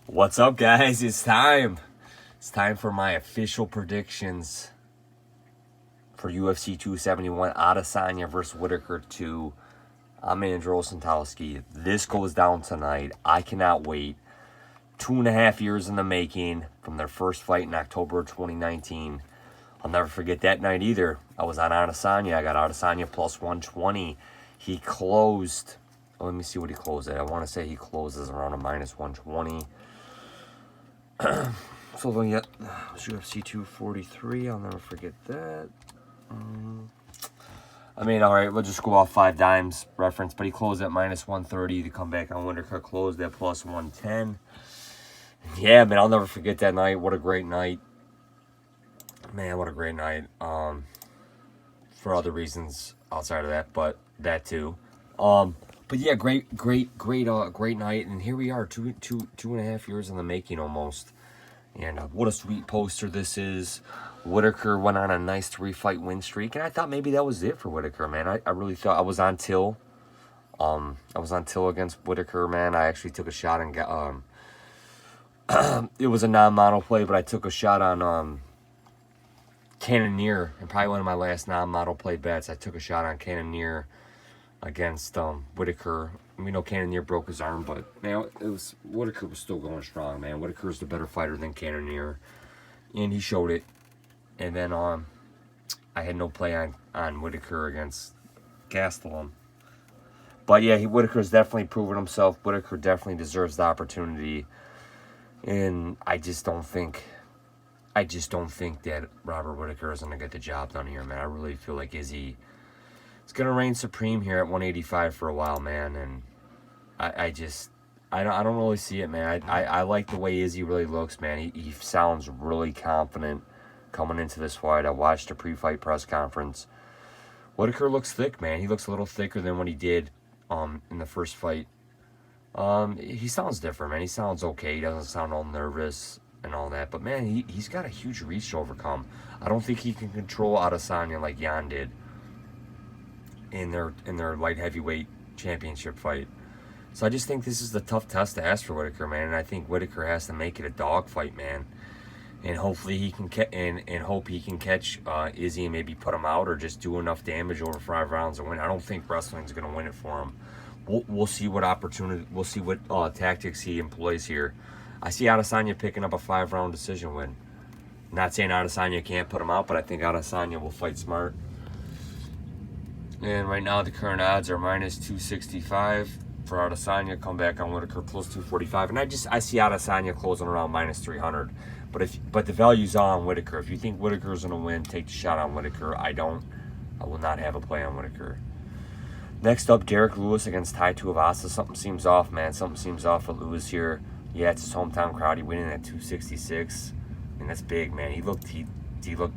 What's up, guys? It's time. It's time for my official predictions for UFC 271, Adesanya versus Whitaker 2. I'm Andrew Olofski. This goes down tonight. I cannot wait. 2.5 years in the making from their first fight in October of 2019. I'll never forget that night either. I was on Adesanya. I got Adesanya plus 120. He closed. Let me see what he closed at. I want to say he closes around a minus 120. So then, yeah, UFC 243. I'll never forget that. All right, we'll just go off 5 dimes reference, but he closed at minus 130 to come back on Whitaker, closed at plus 110. Yeah, man, I'll never forget that night. What a great night. Man, what a great night. For other reasons outside of that, but that too. But yeah, great night, and here we are, two and a half years in the making almost. And what a sweet poster this is. Whitaker went on a nice 3-fight win streak, and I thought maybe that was it for Whitaker, man. I really thought I was on Till. I was on Till against Whitaker, man. I actually took a shot and got it was a non-mono play, but I took a shot on Cannonier, and probably one of my last non-mono play bets. I took a shot on Cannonier against Whitaker. We know Cannonier broke his arm, but man, Whitaker was still going strong, man. Whitaker's the better fighter than Cannonier, and he showed it. And then I had no play on Whitaker against Gastelum. But yeah, Whitaker's definitely proven himself. Whitaker definitely deserves the opportunity, and I just don't think that Robert Whitaker is gonna get the job done here, man. I really feel like Izzy is gonna reign supreme here at 185 for a while, man. And I don't really see it, man. I like the way Izzy really looks, man. He sounds really confident coming into this fight. I watched a pre-fight press conference. Whitaker looks thick, man. He looks a little thicker than what he did in the first fight. He sounds different, man. He sounds okay. He doesn't sound all nervous and all that. But man, he's got a huge reach to overcome. I don't think he can control Adesanya like Jan did in their light heavyweight championship fight. So I just think this is the tough test to ask for Whitaker, man. And I think Whitaker has to make it a dog fight, man. And hopefully he can hope he can catch Izzy and maybe put him out or just do enough damage over 5 rounds to win. I don't think wrestling's going to win it for him. We'll see what opportunity. We'll see what tactics he employs here. I see Adesanya picking up a 5-round decision win. Not saying Adesanya can't put him out, but I think Adesanya will fight smart. And right now the current odds are minus 265 for Adesanya. Come back on Whitaker plus 245, and I see Adesanya closing around minus 300. But the value's on Whitaker. If you think Whitaker's gonna win, take the shot on Whitaker. I don't. I will not have a play on Whitaker. Next up, Derek Lewis against Tai Tuivasa. Something seems off, man. Something seems off for Lewis here. Yeah, it's his hometown crowd. He winning at 266, and that's big, man. He looked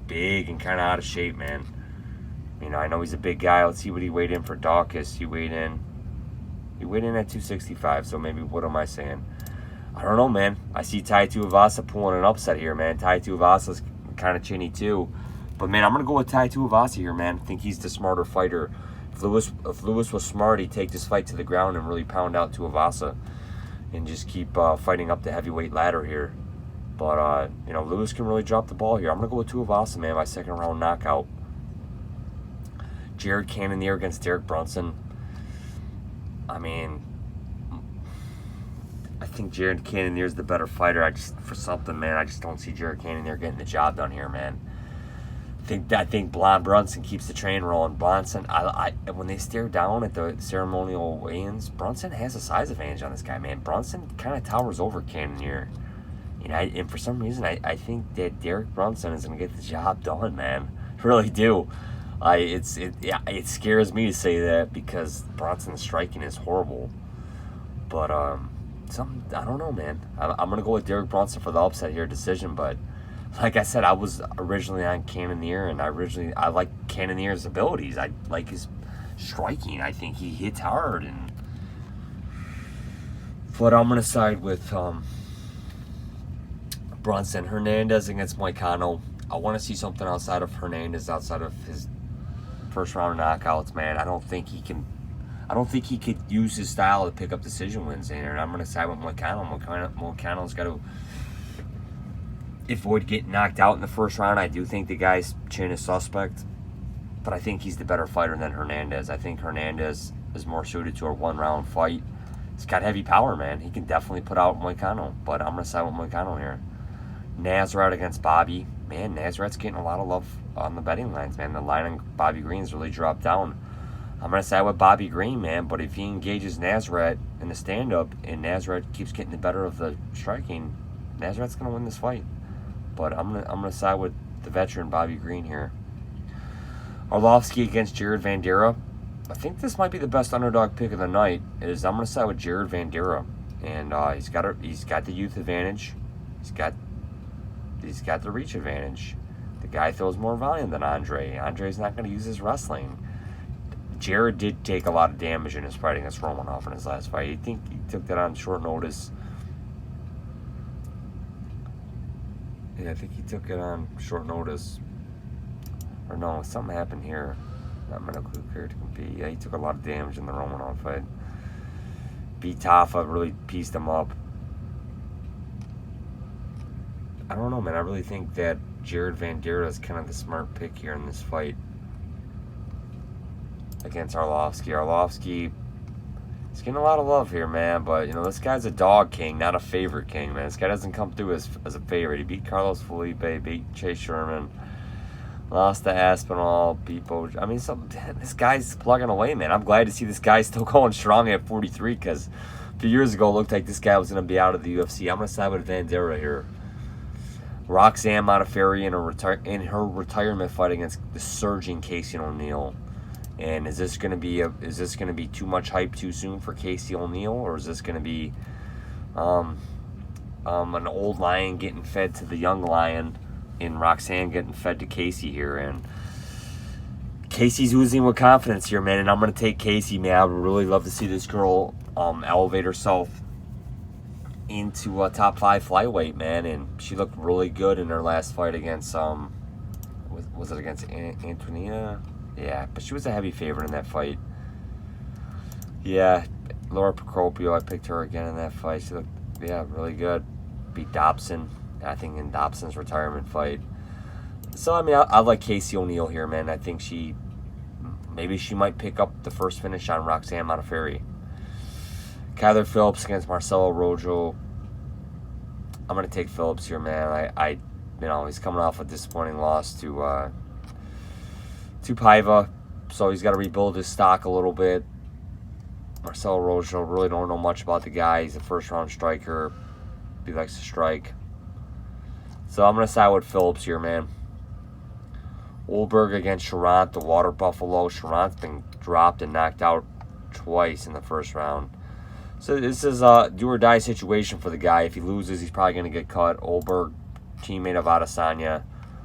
big and kind of out of shape, man. You know, I know he's a big guy. Let's see what he weighed in for Dawkins. He weighed in at 265. So maybe, what am I saying? I don't know, man. I see Tai Tuivasa pulling an upset here, man. Tai Tuivasa's kind of chinny too, but man, I'm gonna go with Tai Tuivasa here, man. I think he's the smarter fighter. If Lewis was smart, he'd take this fight to the ground and really pound out Tuivasa and just keep fighting up the heavyweight ladder here. But Lewis can really drop the ball here. I'm gonna go with Tuivasa, man. My 2nd round knockout. Jared Cannonier against Derek Brunson. I think Jared Cannonier is the better fighter. I just don't see Jared Cannonier getting the job done here, man. I think Brunson keeps the train rolling. Brunson, when they stare down at the ceremonial weigh-ins, Brunson has a size advantage on this guy, man. Brunson kind of towers over Cannonier. And for some reason, I think that Derek Brunson is going to get the job done, man. I really do. It scares me to say that because Brunson's striking is horrible. But I don't know, man. I'm gonna go with Derek Brunson for the upset here, decision. But like I said, I was originally on Cannonier, and I like Cannonier's abilities. I like his striking. I think he hits hard, but I'm gonna side with Brunson. Hernandez against Moicano. I want to see something outside of Hernandez, outside of his first round knockouts, man. I don't think he can I don't think he could use his style to pick up decision wins in here. And I'm going to side with Moicano. Moicano's got to avoid getting knocked out in the first round. I do think the guy's chin is suspect, but I think he's the better fighter than Hernandez. I think Hernandez is more suited to a one-round fight. He's got heavy power, man. He can definitely put out Moicano, but I'm going to side with Moicano here. Nasrat against Bobby. Man, Nasrat's getting a lot of love on the betting lines, man. The line on Bobby Green's really dropped down. I'm going to side with Bobby Green, man, but if he engages Nasrat in the stand-up and Nasrat keeps getting the better of the striking, Nasrat's going to win this fight. But I'm gonna side with the veteran Bobby Green here. Olofski against Jarrod Vandera. I think this might be the best underdog pick of the night. I'm gonna side with Jarrod Vandera, and he's got the youth advantage. He's got the reach advantage. The guy throws more volume than Andre. Andre's not gonna use his wrestling. Jarrod did take a lot of damage in his fight against Romanov in his last fight. I think he took that on short notice. Yeah, I think he took it on short notice. Or no, something happened here. Not medically cleared to compete. Yeah, he took a lot of damage in the Romanov fight. Beat Tafa, really pieced him up. I don't know, man. I really think that Jarrod Vandera is kind of the smart pick here in this fight against Arlovsky. Arlovsky, he's getting a lot of love here, man, but, you know, this guy's a dog king, not a favorite king, man. This guy doesn't come through as a favorite. He beat Carlos Felipe, beat Chase Sherman, lost to Aspinall, beat Bo. I mean, this guy's plugging away, man. I'm glad to see this guy still going strong at 43, because a few years ago it looked like this guy was going to be out of the UFC. I'm going to side with Vanderaa here. Roxanne Modafferi in her retirement fight against the surging Casey O'Neill. And is this going to be too much hype too soon for Casey O'Neill, or is this going to be an old lion getting fed to the young lion, and Roxanne getting fed to Casey here? And Casey's oozing with confidence here, man, and I'm going to take Casey, man. I would really love to see this girl elevate herself into a top 5 flyweight, man, and she looked really good in her last fight against was it against Antonina? Yeah, but she was a heavy favorite in that fight. Yeah, Laura Procopio, I picked her again in that fight. She looked, yeah, really good. Beat Dobson, I think, in Dobson's retirement fight. So, I mean, I like Casey O'Neill here, man. I think maybe she might pick up the first finish on Roxanne Modafferi. Kyler Phillips against Marcelo Rojo. I'm going to take Phillips here, man. He's coming off a disappointing loss to Paiva, so he's got to rebuild his stock a little bit. Marcelo Rojo, really don't know much about the guy. He's a first-round striker. He likes to strike. So I'm going to side with Phillips here, man. Ulberg against Charant, the Water Buffalo. Charant's been dropped and knocked out twice in the first round. So this is a do-or-die situation for the guy. If he loses, he's probably going to get cut. Ulberg, teammate of Adesanya.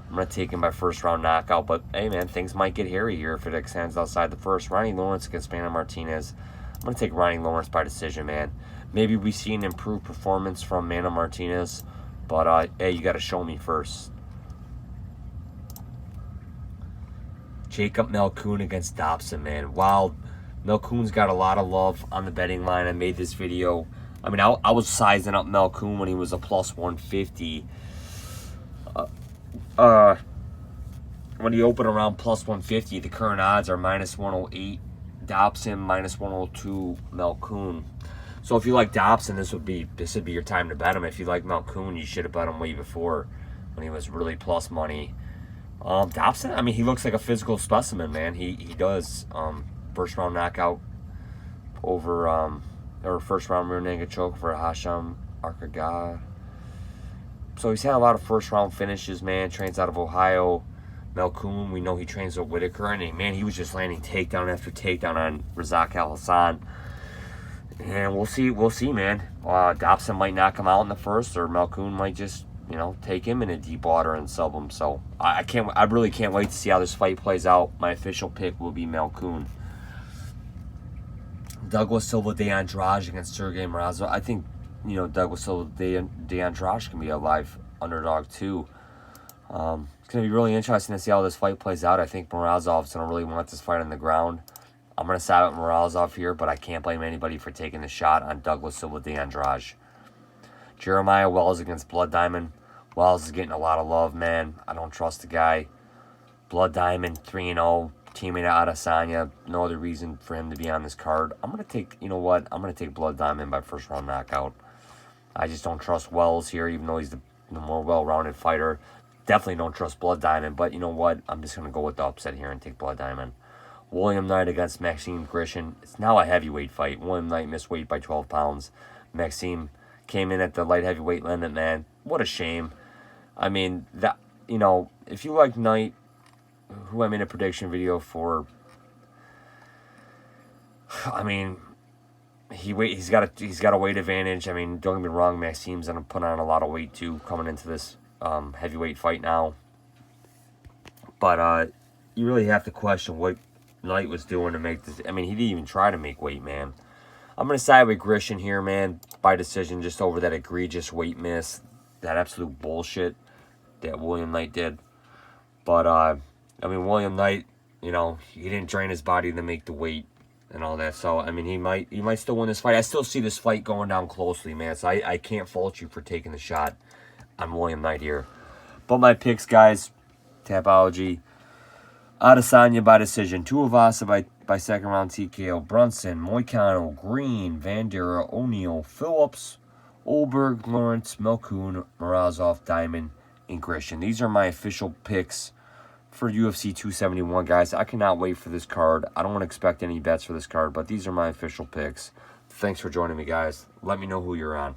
I'm going to take him by first-round knockout. But, hey, man, things might get hairy here if it extends outside the first. Ronnie Lawrence against Mana Martinez. I'm going to take Ronnie Lawrence by decision, man. Maybe we see an improved performance from Mana Martinez. But, hey, you got to show me first. Jacob Melcoon against Dobson, man. Wow, Melcoon's got a lot of love on the betting line. I made this video. I mean, I was sizing up Melcoon when he was a plus 150. When he opened around plus 150, the current odds are minus 108 Dobson, minus 102 Melcoon. So if you like Dobson, this would be your time to bet him. If you like Melcoon, you should have bet him way before when he was really plus money. Dobson, I mean, he looks like a physical specimen, man. He does. First round knockout over or first round rear naked choke for Hasham Arkaga. So he's had a lot of first round finishes, man. Trains out of Ohio. Melcoon, we know he trains with Whitaker, and man, he was just landing takedown after takedown on Razak Al Hassan. And we'll see, man. Dobson might knock him out in the first, or Melcoon might just, take him into deep water and sub him. So I really can't wait to see how this fight plays out. My official pick will be Melcoon. Douglas Silva de Andrade against Sergey Morozov. I think, Douglas Silva de Andrade can be a live underdog too. It's going to be really interesting to see how this fight plays out. I think Morozov's going to really want this fight on the ground. I'm going to side with Morozov here, but I can't blame anybody for taking the shot on Douglas Silva de Andrade. Jeremiah Wells against Blood Diamond. Wells is getting a lot of love, man. I don't trust the guy. Blood Diamond 3-0, teaming out Adesanya. No other reason for him to be on this card. I'm going to take, you know what? I'm going to take Blood Diamond by first round knockout. I just don't trust Wells here, even though he's the more well-rounded fighter. Definitely don't trust Blood Diamond, but you know what? I'm just going to go with the upset here and take Blood Diamond. William Knight against Maxime Grishin. It's now a heavyweight fight. William Knight missed weight by 12 pounds. Maxime came in at the light heavyweight limit, man. What a shame. I mean, that, you know, if you like Knight, who I made a prediction video for, I mean, he's got a weight advantage. I mean, don't get me wrong, Maxime's gonna put on a lot of weight too coming into this heavyweight fight now. But you really have to question what Knight was doing to make this. I mean, he didn't even try to make weight, man. I'm gonna side with Grishin here, man, by decision, just over that egregious weight miss, that absolute bullshit that William Knight did. But I mean, William Knight, you know, he didn't drain his body to make the weight and all that. So I mean, he might still win this fight. I still see this fight going down closely, man. So I can't fault you for taking the shot on William Knight here. But my picks, guys, Tapology. Adesanya by decision. Tuivasa by second round TKO. Brunson, Moicano, Green, Vanderaa, O'Neal, Phillips, Ulberg, Lawrence, Melcoon, Morozov, Diamond, and Grishin. These are my official picks for UFC 271, guys. I cannot wait for this card. I don't expect any bets for this card, but these are my official picks. Thanks for joining me, guys. Let me know who you're on.